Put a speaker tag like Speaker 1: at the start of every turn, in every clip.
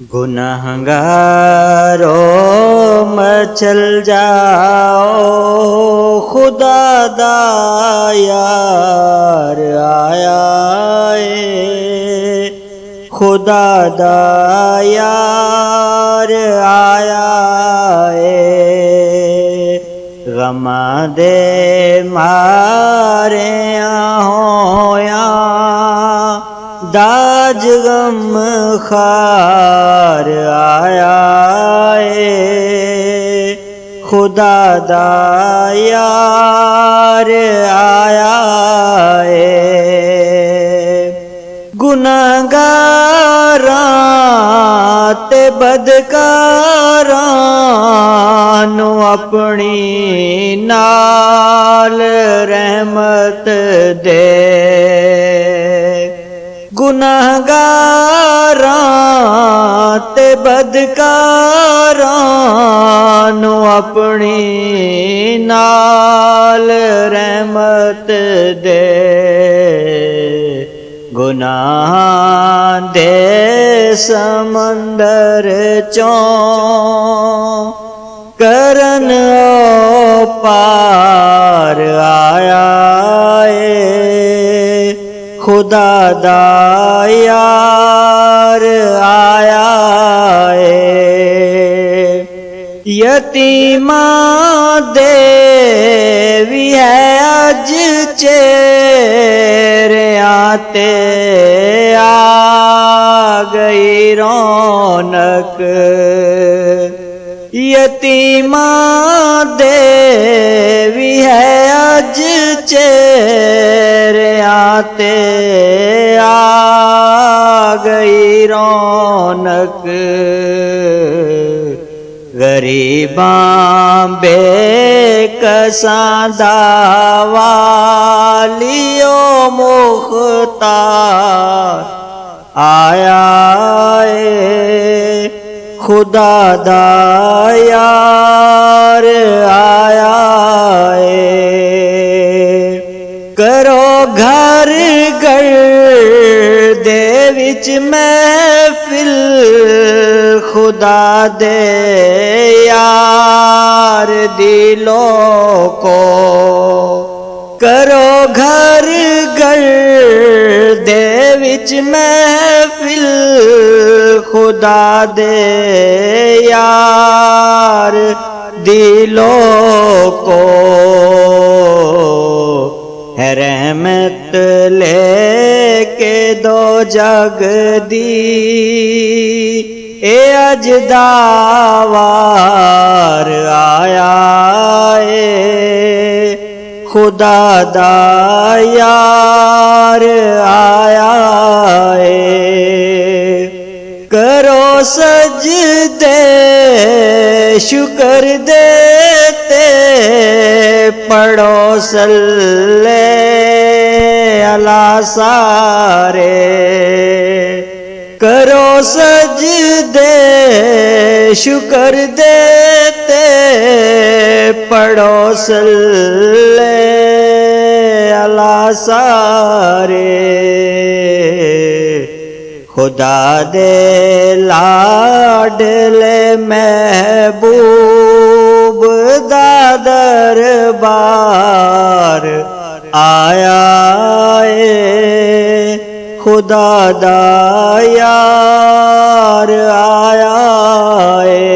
Speaker 1: गुनहगारों मचल जाओ, खुदा दा यार आया है, खुदा दा यार आया है। गमा दे मारे होया दाज गम खार आया है, खुदा दा यार आया है। गुनाहगारां ते बदकारां नू अपनी नाल रहमत दे। गुनाहगारां ते बदकारां नू अपनी नाल रहमत दे। गुनाह दे समंदर चों करन ओ पार आया है, खुदा दा यार आया है। यतीमां दे भी है अज चेहरियां ते आ गई रौनक। यतीमां दे भी है अज चेहरियां ते आ गई रौनक। गरीबां बेकसां दा वालियो मुख्तार आया है, खुदा दा यार आया है। करो घर घर दे विच महफिल, खुदा दे यार दिलों को। करो घर घर दे विच महफिल, खुदा दे यार दिलों को। है रहमत लेके दो जग दी, ए अज दावार आया है, खुदा दा यार आया है। करो सजदे शुक्र देते, पढ़ो सल्ले अला सारे। करो सजदे शुक्र देते, पढ़ो सल्ले अला सारे। खुदा दे लाडले महबूब दा दरबार आया है, खुदा दा यार आया है।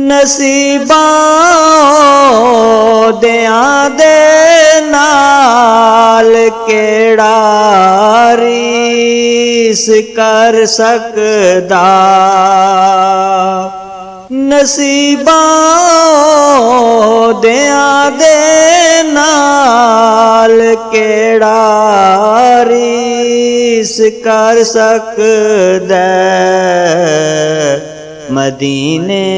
Speaker 1: नसीबां दियां दे नाल केड़ा रीस कर सकदा। नसीबां दियां दे नाल केड़ा रीस कर सकदा। मदीने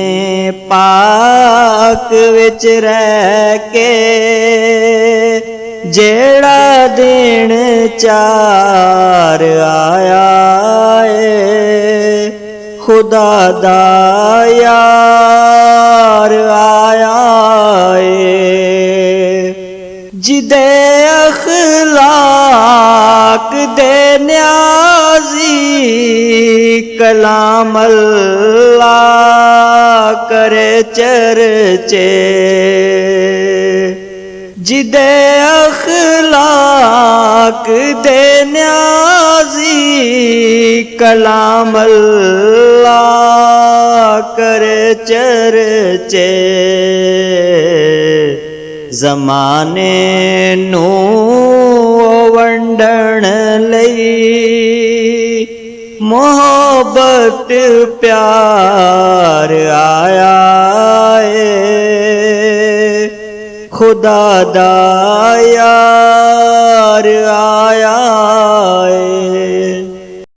Speaker 1: पाक विच रह के जेड़ा दिन चार आया है, खुदा दा यार आया है। जिदे अखलाक दे न्याजी कलाम अल्लाह करे चर्चे जिदे अखलाक दे न्याजी कलाम अल्लाह करे चर्चे ज़माने नू वंडण लई मोहब्बत प्यार आया है खुदा दा यार